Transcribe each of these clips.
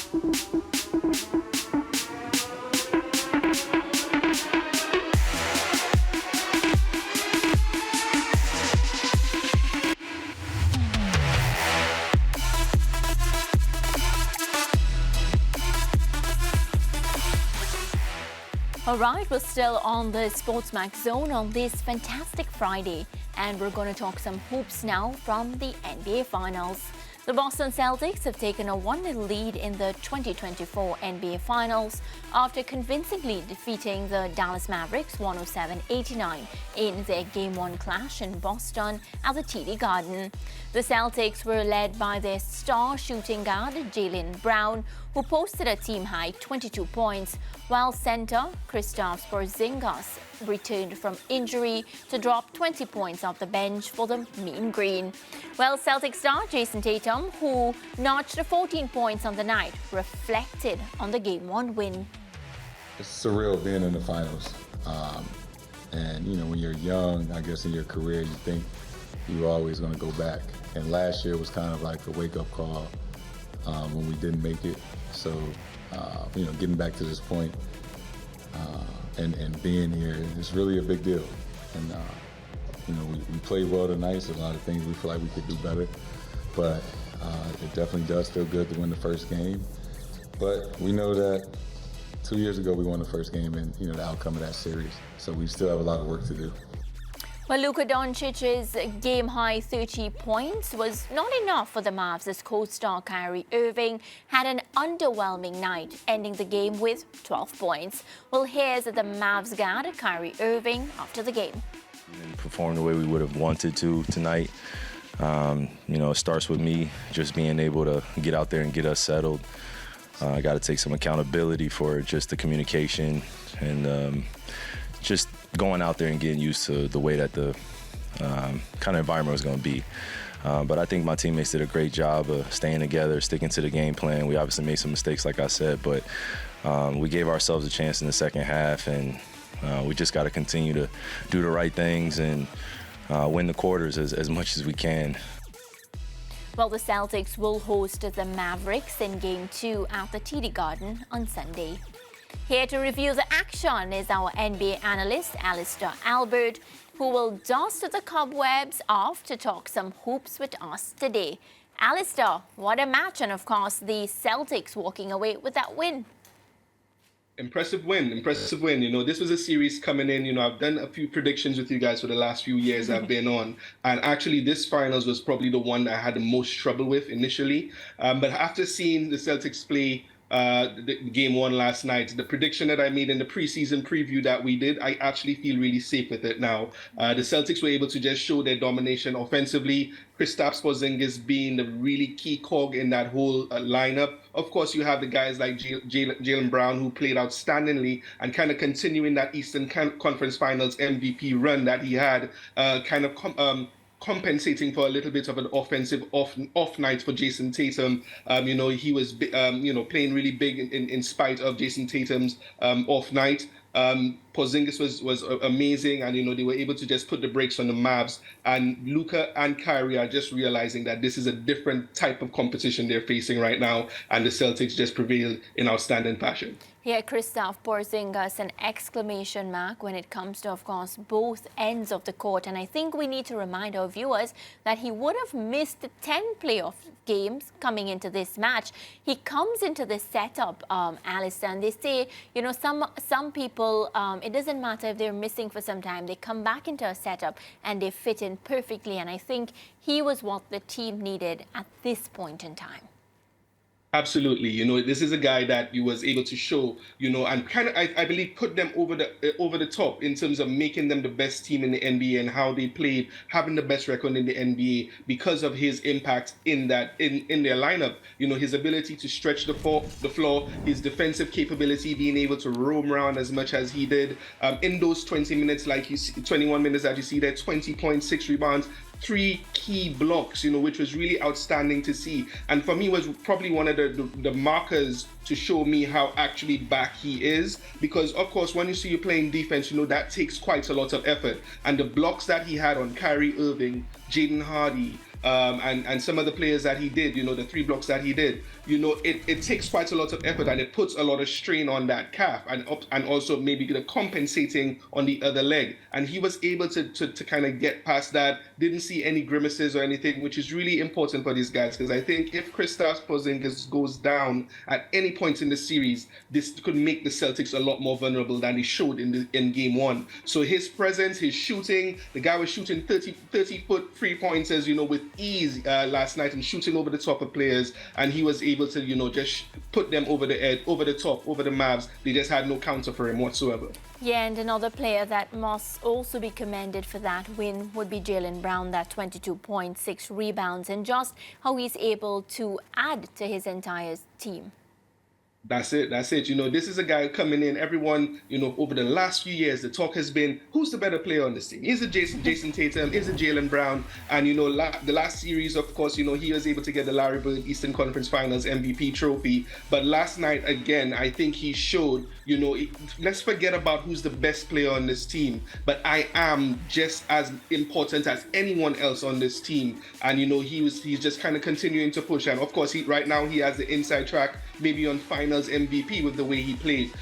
All right, we're still on the SportsMax Zone on this fantastic Friday, and we're going to talk some hoops now from the NBA Finals. The Boston Celtics have taken a 1-0 lead in the 2024 NBA Finals after convincingly defeating the Dallas Mavericks 107-89 in their Game 1 clash in Boston at the TD Garden. The Celtics were led by their star shooting guard Jaylen Brown, who posted a team-high 22 points, while center Kristaps Porzingis returned from injury to drop 20 points off the bench for the Mean Green. Well, Celtics star Jason Tatum, who notched 14 points on the night, reflected on the Game 1 win. It's surreal being in the finals. And, you know, when you're young, I guess in your career, you think you're always going to go back. And last year was kind of like a wake-up call when we didn't make it. So, you know, getting back to this point and being here is really a big deal. And, you know, we played well tonight, so a lot of things we feel like we could do better. But it definitely does feel good to win the first game. But we know that 2 years ago we won the first game and, you know, the outcome of that series. So we still have a lot of work to do. Well, Luka Doncic's game-high 30 points was not enough for the Mavs as co-star Kyrie Irving had an underwhelming night, ending the game with 12 points. Well, here's the Mavs guard Kyrie Irving after the game. We didn't perform the way we would have wanted to tonight. You know, it starts with me just being able to get out there and get us settled. I got to take some accountability for just the communication and just going out there and getting used to the way that the kind of environment was going to be. But I think my teammates did a great job of staying together, sticking to the game plan. We obviously made some mistakes, like I said, but we gave ourselves a chance in the second half, and we just got to continue to do the right things and win the quarters as much as we can. Well, the Celtics will host the Mavericks in Game 2 at the TD Garden on Sunday. Here to review the action is our NBA analyst, Alistair Albert, who will dust the cobwebs off to talk some hoops with us today. Alistair, what a match, and of course the Celtics walking away with that win. Impressive win. You know, this was a series coming in. You know, I've done a few predictions with you guys for the last few years I've been on. And actually, this finals was probably the one that I had the most trouble with initially. But after seeing the Celtics play the Game 1 last night, the prediction that I made in the preseason preview that we did, I actually feel really safe with it now. The Celtics were able to just show their domination offensively. Kristaps Porzingis being the really key cog in that whole lineup. Of course, you have the guys like Jaylen Brown, who played outstandingly and kind of continuing that Eastern Conference Finals MVP run that he had, compensating for a little bit of an offensive off night for Jason Tatum. You know, he was you know, playing really big in spite of Jason Tatum's off night. Porzingis was amazing, and, you know, they were able to just put the brakes on the Mavs. And Luka and Kyrie are just realizing that this is a different type of competition they're facing right now, and the Celtics just prevailed in outstanding fashion. Yeah, Kristaps Porzingis, an exclamation mark when it comes to, of course, both ends of the court. And I think we need to remind our viewers that he would have missed 10 playoff games coming into this match. He comes into this setup, Alistair, and they say, you know, some people, it doesn't matter if they're missing for some time, they come back into a setup and they fit in perfectly. And I think he was what the team needed at this point in time. Absolutely. You know, this is a guy that you was able to show, you know, and kind of, I believe, put them over the top in terms of making them the best team in the NBA and how they played, having the best record in the NBA because of his impact in their lineup. You know, his ability to stretch the floor, his defensive capability, being able to roam around as much as he did in those 20 minutes, like you see, 21 minutes that you see there, 20.6 rebounds, 3 key blocks, you know, which was really outstanding to see. And for me, was probably one of the markers to show me how actually back he is. Because, of course, when you see you playing defense, you know, that takes quite a lot of effort. And the blocks that he had on Kyrie Irving, Jaden Hardy, and some of the players that he did, you know, the 3 blocks that he did, it takes quite a lot of effort and it puts a lot of strain on that calf and also maybe the compensating on the other leg. And he was able to kind of get past that, didn't see any grimaces or anything, which is really important for these guys, because I think if Kristaps Porzingis goes down at any point in the series, this could make the Celtics a lot more vulnerable than he showed in game one. So his presence, his shooting, the guy was shooting 30-foot three-pointers, with ease last night and shooting over the top of players, and he was able to, just put them over the edge, over the top, over the Mavs. They just had no counter for him whatsoever. Yeah, and another player that must also be commended for that win would be Jaylen Brown, that 22 points, 6 rebounds, and just how he's able to add to his entire team. That's it. This is a guy coming in. Everyone, over the last few years, the talk has been, who's the better player on this team? Is it Jason Tatum? Is it Jaylen Brown? And, the last series, of course, he was able to get the Larry Bird Eastern Conference Finals MVP trophy. But last night, again, I think he showed, let's forget about who's the best player on this team. But I am just as important as anyone else on this team. And, he's just kind of continuing to push. And, of course, right now he has the inside track, maybe on Finals MVP with the way he played.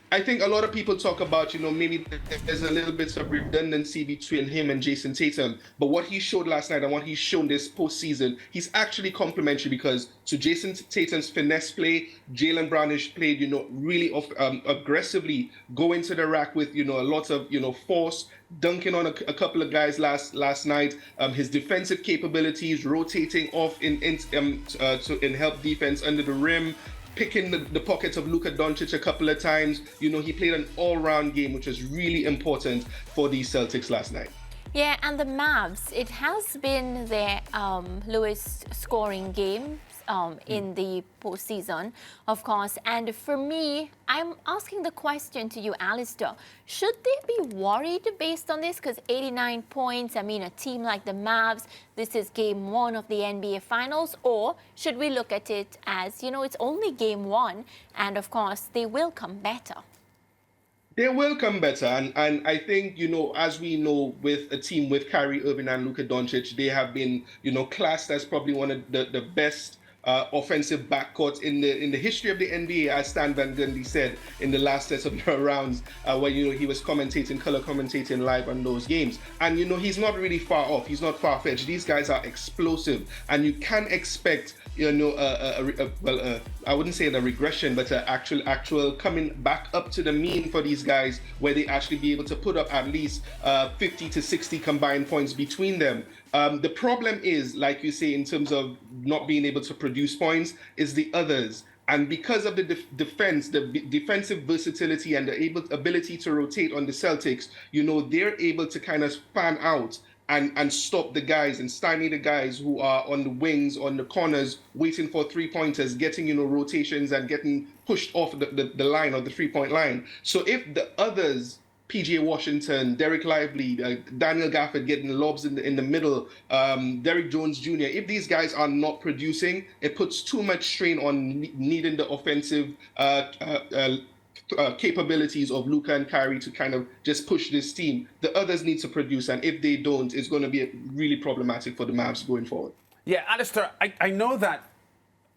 I think a lot of people talk about, maybe there's a little bit of redundancy between him and Jason Tatum. But what he showed last night and what he's shown this postseason, he's actually complementary, because to Jason Tatum's finesse play, Jaylen Brown has played, really aggressively, going to the rack with, a lot of, force, dunking on a couple of guys last night. His defensive capabilities, rotating off in help defense under the rim, picking the pockets of Luka Doncic a couple of times. He played an all-round game, which was really important for the Celtics last night. Yeah, and the Mavs, it has been their lowest scoring game in the postseason, of course. And for me, I'm asking the question to you, Alistair. Should they be worried based on this? Because 89 points, a team like the Mavs, this is game one of the NBA Finals. Or should we look at it as, it's only game one, and of course, they will come better? They will come better, and I think, as we know, with a team with Kyrie Irving and Luka Doncic, they have been, classed as probably one of the best offensive backcourts in the history of the NBA, as Stan Van Gundy said in the last set of rounds, where he was color commentating live on those games. And he's not really far off. He's not far-fetched. These guys are explosive, and you can expect I wouldn't say a regression, but an actual coming back up to the mean for these guys, where they actually be able to put up at least 50 to 60 combined points between them. The problem is, like you say, in terms of not being able to produce points, is the others. And because of the defense, the defensive versatility and the ability to rotate on the Celtics, they're able to kind of fan out and stop the guys and stymie the guys who are on the wings, on the corners, waiting for three-pointers, getting, rotations and getting pushed off the line, or the three-point line. So if the others, PJ Washington, Derek Lively, Daniel Gafford getting lobs in the middle, Derrick Jones Jr., if these guys are not producing, it puts too much strain on needing the offensive capabilities of Luka and Kyrie to kind of just push this team. The others need to produce, and if they don't, it's going to be really problematic for the Mavs going forward. Yeah, Alistair, I know that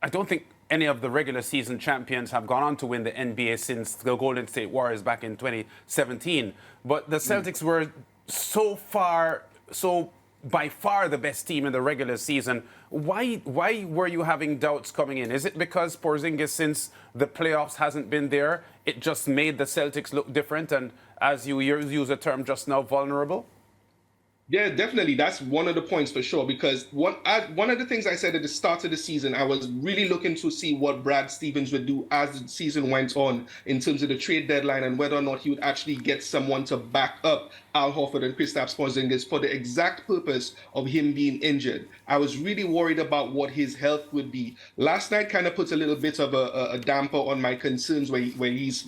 I don't think any of the regular season champions have gone on to win the NBA since the Golden State Warriors back in 2017. But the Celtics were so by far the best team in the regular season. Why were you having doubts coming in? Is it because Porzingis, since the playoffs, hasn't been there, it just made the Celtics look different and, as you use a term just now, vulnerable? Yeah, definitely. That's one of the points for sure, because one of the things I said at the start of the season, I was really looking to see what Brad Stevens would do as the season went on in terms of the trade deadline, and whether or not he would actually get someone to back up Al Horford and Kristaps Porzingis for the exact purpose of him being injured. I was really worried about what his health would be. Last night kind of puts a little bit of a damper on my concerns where he's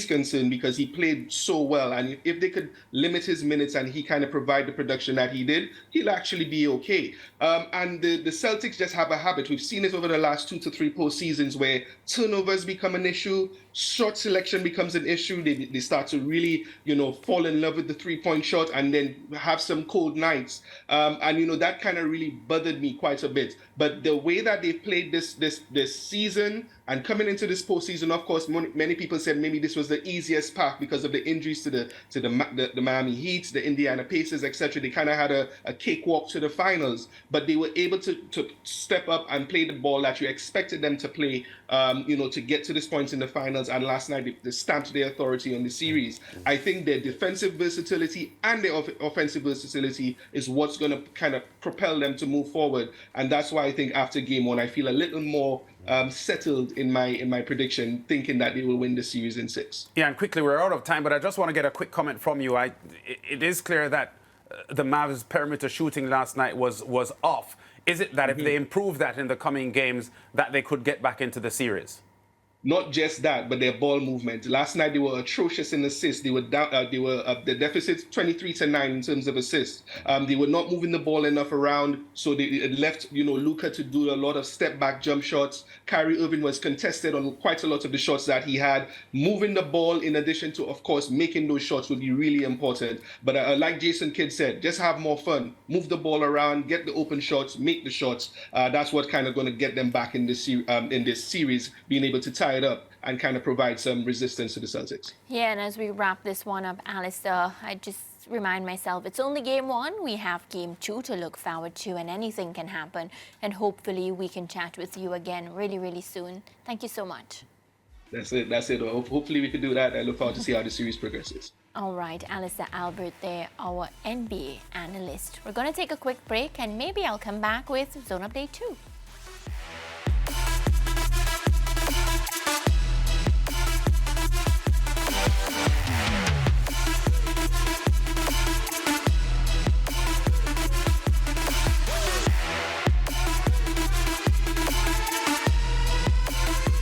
concerned, because he played so well, and if they could limit his minutes and he kind of provide the production that he did, he'll actually be okay. And the Celtics just have a habit. We've seen it over the last 2 to 3 postseasons where turnovers become an issue, shot selection becomes an issue. They start to really, fall in love with the three-point shot and then have some cold nights. And that kind of really bothered me quite a bit. But the way that they played this season and coming into this postseason, of course, many people said maybe this was the easiest path because of the injuries to the Miami Heat, the Indiana Pacers, etc. They kind of had a cakewalk to the finals, but they were able to step up and play the ball that you expected them to play, to get to this point in the finals. And last night, they stamped their authority on the series. I think their defensive versatility and their offensive versatility is what's going to kind of propel them to move forward. And that's why I think after game one, I feel a little more settled in my prediction, thinking that they will win the series in 6. Yeah, and quickly, we're out of time, but I just want to get a quick comment from you. It is clear that the Mavs' perimeter shooting last night was off. Is it that if they improve that in the coming games, that they could get back into the series? Not just that, but their ball movement. Last night they were atrocious in assists. They were down. The deficit 23-9 in terms of assists. They were not moving the ball enough around, so they left Luka to do a lot of step back jump shots. Kyrie Irving was contested on quite a lot of the shots that he had. Moving the ball, in addition to, of course, making those shots, would be really important. But like Jason Kidd said, just have more fun. Move the ball around, get the open shots, make the shots. That's what kind of going to get them back in this series, being able to tie it up and kind of provide some resistance to the Celtics. Yeah, and as we wrap this one up, Alistair, I just remind myself it's only game one. We have game two to look forward to, and anything can happen. And hopefully we can chat with you again really, really soon. Thank you so much. That's it. Hopefully we can do that. I look forward to see how the series progresses. All right, Alistair Albert there, our NBA analyst. We're going to take a quick break, and maybe I'll come back with Zone Update 2.